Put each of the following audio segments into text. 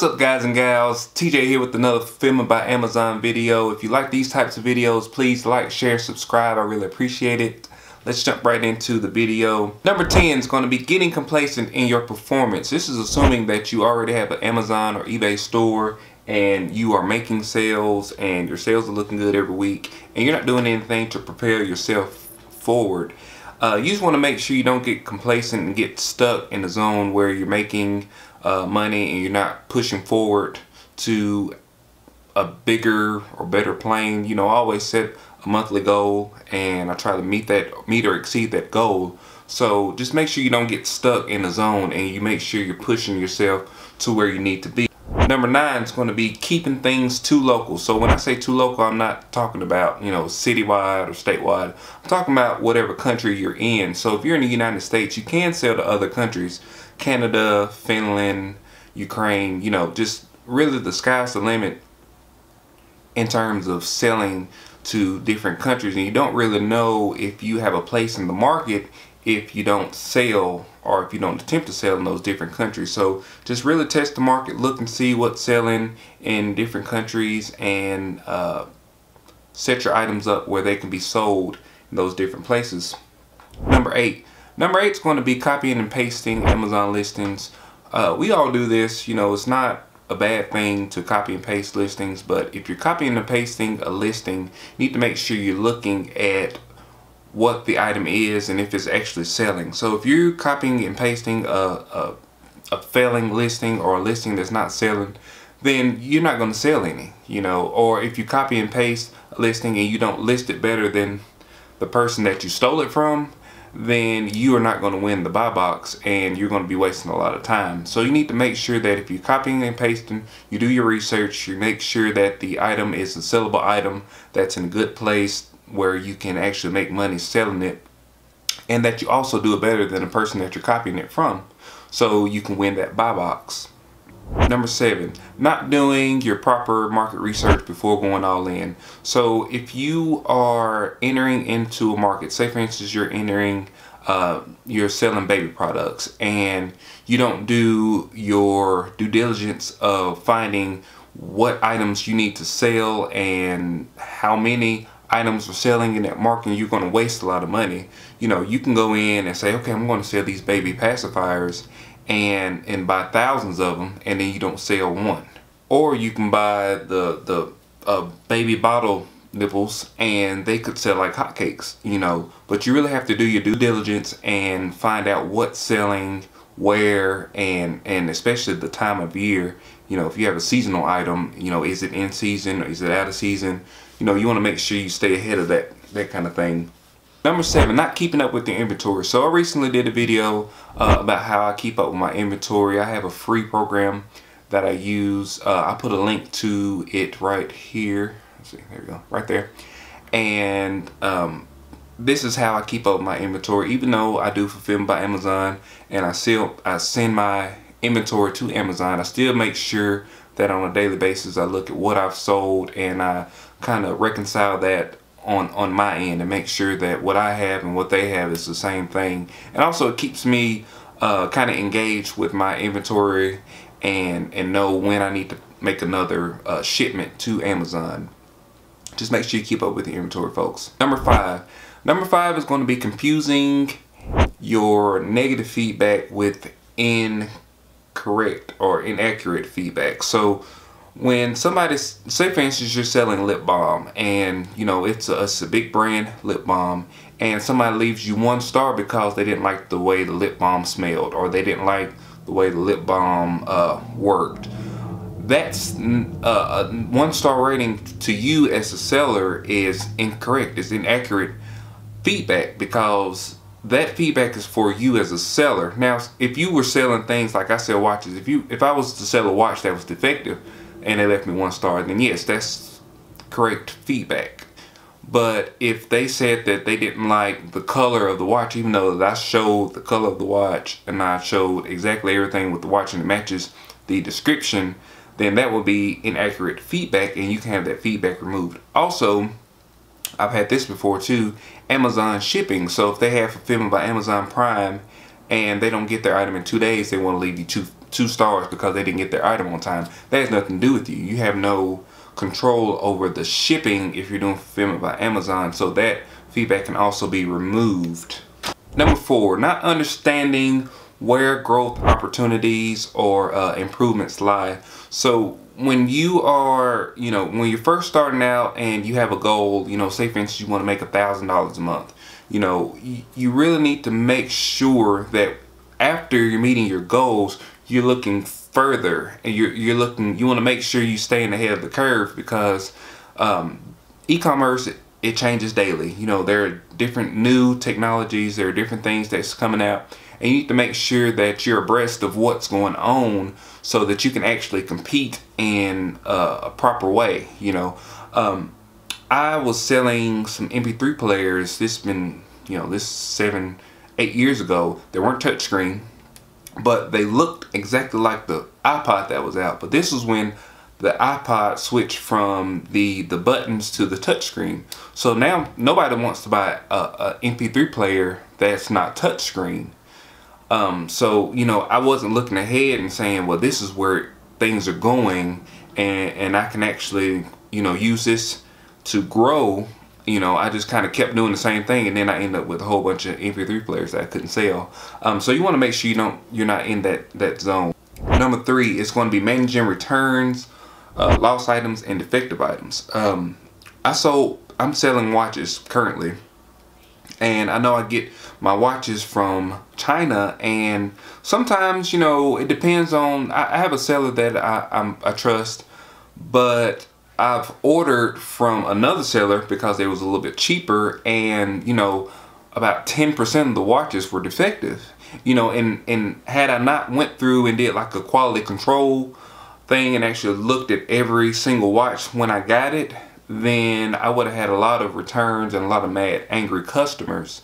up, guys and gals? TJ here with another Fulfillment by Amazon video. If you like these types of videos, please like, share, subscribe. I really appreciate it. Let's jump right into the video. Number 10 is going to be getting complacent in your performance. This is assuming that you already have an Amazon or eBay store and you are making sales and your sales are looking good every week and you're not doing anything to prepare yourself forward. You just want to make sure you don't get complacent and get stuck in the zone where you're making money and you're not pushing forward to a bigger or better plane. You know, I always set a monthly goal and I try to meet or exceed that goal. So just make sure you don't get stuck in the zone and you make sure you're pushing yourself to where you need to be. Number 9 is going to be keeping things too local. So when I say too local, I'm not talking about, you know, citywide or statewide. I'm talking about whatever country you're in. So if you're in the United States, you can sell to other countries. Canada, Finland, Ukraine, you know, just really the sky's the limit in terms of selling to different countries. And you don't really know if you have a place in the market if you don't sell or if you don't attempt to sell in those different countries. So just really test the market, look and see what's selling in different countries and set your items up where they can be sold in those different places. Number 8 is going to be copying and pasting Amazon listings. We all do this. You know, it's not a bad thing to copy and paste listings, but if you're copying and pasting a listing, you need to make sure you're looking at what the item is and if it's actually selling. So if you're copying and pasting a failing listing or a listing that's not selling, then you're not going to sell any, you know. Or if you copy and paste a listing and you don't list it better than the person that you stole it from, then you are not going to win the buy box and you're going to be wasting a lot of time. So you need to make sure that if you're copying and pasting, you do your research, you make sure that the item is a sellable item that's in a good place where you can actually make money selling it, and that you also do it better than the person that you're copying it from so you can win that buy box. Number 7, not doing your proper market research before going all in. So if you are entering into a market, say for instance you're selling baby products and you don't do your due diligence of finding what items you need to sell and how many items are selling in that market, you're going to waste a lot of money. You know, you can go in and say, okay, I'm going to sell these baby pacifiers and buy thousands of them, and then you don't sell one. Or you can buy the baby bottle nipples and they could sell like hotcakes, you know. But you really have to do your due diligence and find out what's selling, where, and especially the time of year. You know, if you have a seasonal item, you know, is it in season or is it out of season? You know, you want to make sure you stay ahead of that kind of thing. Number 7, not keeping up with the inventory. So I recently did a video about how I keep up with my inventory. I have a free program that I use. I put a link to it right here. Let's see, there we go, right there. And this is how I keep up with my inventory. Even though I do Fulfillment by Amazon and I send my inventory to Amazon, I still make sure that on a daily basis I look at what I've sold and I kind of reconcile that on my end and make sure that what I have and what they have is the same thing. And also it keeps me kind of engaged with my inventory and know when I need to make another shipment to Amazon. Just make sure you keep up with the inventory, folks. Number 5 is going to be confusing your negative feedback with incorrect or inaccurate feedback. So when somebody, say for instance you're selling lip balm and you know it's a big brand lip balm, and somebody leaves you 1 star because they didn't like the way the lip balm smelled or they didn't like the way the lip balm worked. That's a 1-star rating to you as a seller is incorrect, is inaccurate feedback, because that feedback is for you as a seller. Now if you were selling things like I sell watches, if I was to sell a watch that was defective and they left me 1 star, then yes, that's correct feedback. But if they said that they didn't like the color of the watch, even though I showed the color of the watch and I showed exactly everything with the watch and it matches the description, then that would be inaccurate feedback and you can have that feedback removed. Also, I've had this before too, Amazon shipping. So if they have Fulfillment by Amazon Prime and they don't get their item in 2 days, they want to leave you 2 stars because they didn't get their item on time. That has nothing to do with you. You have no control over the shipping if you're doing fulfillment by Amazon, so that feedback can also be removed. Number 4, not understanding where growth opportunities or improvements lie. So when you are, when you're first starting out and you have a goal, say for instance you want to make $1,000 a month, you really need to make sure that after you're meeting your goals, you're looking further, and you want to make sure you staying ahead of the curve, because e-commerce, it changes daily. There are different new technologies, there are different things that's coming out, and you need to make sure that you're abreast of what's going on so that you can actually compete in a proper way. I was selling some MP3 players, this 7-8 years ago. They weren't touchscreen, but they looked exactly like the iPod that was out. But this was when the iPod switched from the buttons to the touchscreen. So now nobody wants to buy a MP3 player that's not touchscreen. So I wasn't looking ahead and saying, well, this is where things are going, and I can actually use this to grow. I just kind of kept doing the same thing, and then I ended up with a whole bunch of MP3 players that I couldn't sell. So you want to make sure you're not in that zone. Number 3 is going to be managing returns, lost items, and defective items. I'm selling watches currently, and I know I get my watches from China, and sometimes it depends on, I have a seller that I trust, but I've ordered from another seller because it was a little bit cheaper, and about 10% of the watches were defective. And had I not went through and did like a quality control thing and actually looked at every single watch when I got it, then I would have had a lot of returns and a lot of mad, angry customers.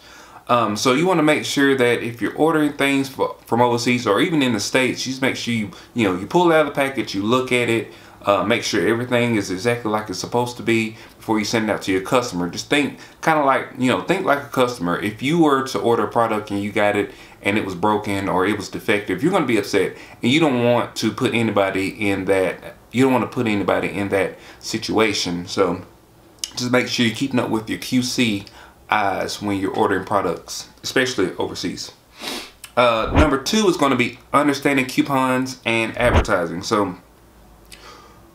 So you want to make sure that if you're ordering things from overseas or even in the States, you just make sure you pull it out of the package, you look at it, make sure everything is exactly like it's supposed to be before you send it out to your customer. Just think kind of like, think like a customer. If you were to order a product and you got it and it was broken or it was defective, you're going to be upset, and you don't want to put anybody in that. You don't want to put anybody in that situation. So just make sure you're keeping up with your QC eyes when you're ordering products, especially overseas. Number 2 is going to be understanding coupons and advertising. So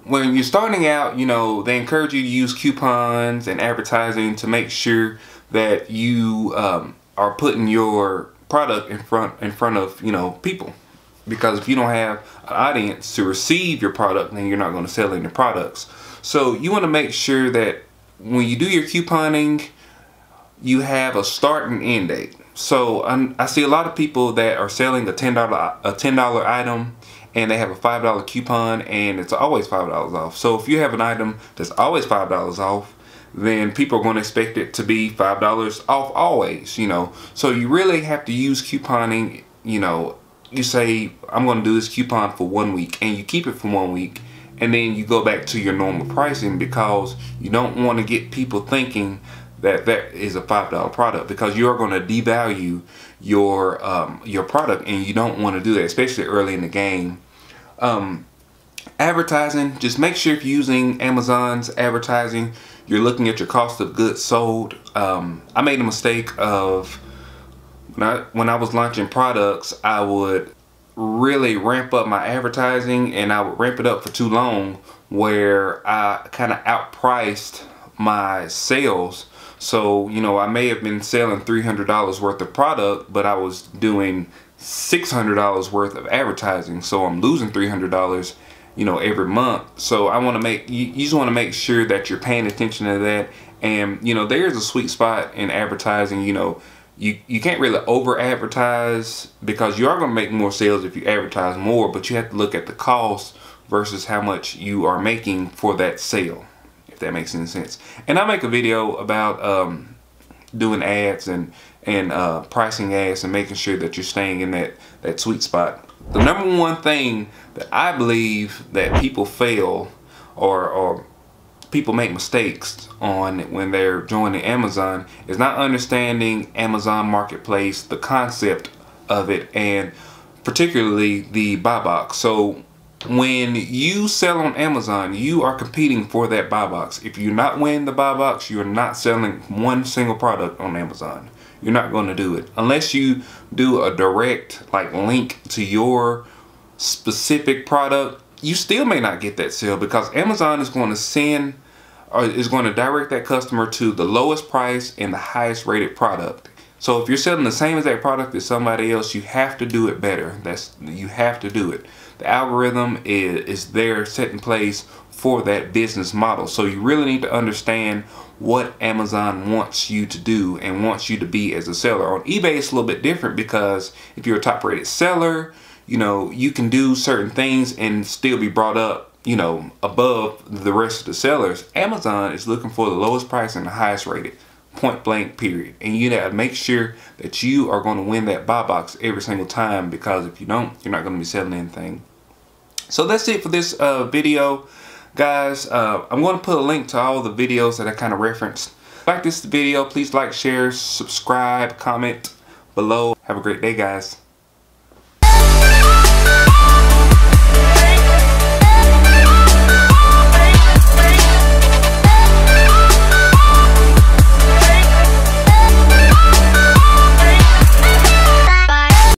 when you're starting out, they encourage you to use coupons and advertising to make sure that you are putting your product in front of people. Because if you don't have an audience to receive your product, then you're not going to sell any products. So you want to make sure that when you do your couponing, you have a start and end date. So I see a lot of people that are selling a $10 item, and they have a $5 coupon, and it's always $5 off. So if you have an item that's always $5 off, then people are going to expect it to be $5 off always. So you really have to use couponing. You say, I'm going to do this coupon for 1 week, and you keep it for 1 week, and then you go back to your normal pricing, because you don't want to get people thinking that that is a $5 product, because you're going to devalue your product, and you don't want to do that, especially early in the game. Advertising, just make sure if you're using Amazon's advertising, you're looking at your cost of goods sold. I made a mistake of, when I was launching products, I would really ramp up my advertising, and I would ramp it up for too long, where I kind of outpriced my sales. So I may have been selling $300 worth of product, but I was doing $600 worth of advertising, so I'm losing $300 every month. So I want to make you just want to make sure that you're paying attention to that. And there's a sweet spot in advertising. You can't really over advertise, because you are going to make more sales if you advertise more, but you have to look at the cost versus how much you are making for that sale, if that makes any sense. And I make a video about doing ads and pricing ads and making sure that you're staying in that sweet spot. The number 1 thing that I believe that people fail or people make mistakes on when they're joining Amazon is not understanding Amazon Marketplace, the concept of it. And particularly the buy box. So when you sell on Amazon, you are competing for that buy box. If you're not winning the buy box, you're not selling one single product on Amazon. You're not going to do it unless you do a direct link to your specific product. You still may not get that sale because Amazon is going to send or is going to direct that customer to the lowest price and the highest rated product. So if you're selling the same exact product as somebody else, you have to do it better. You have to do it. The algorithm is there set in place for that business model. So you really need to understand what Amazon wants you to do and wants you to be as a seller. On eBay, it's a little bit different because if you're a top rated seller, you can do certain things and still be brought up, above the rest of the sellers. Amazon is looking for the lowest price and the highest rated, point blank, period. And you gotta make sure that you are going to win that buy box every single time, because if you don't, you're not going to be selling anything. So that's it for this video, guys. I'm going to put a link to all the videos that I kind of referenced. If you like this video, please like, share, subscribe, comment below. Have a great day, guys.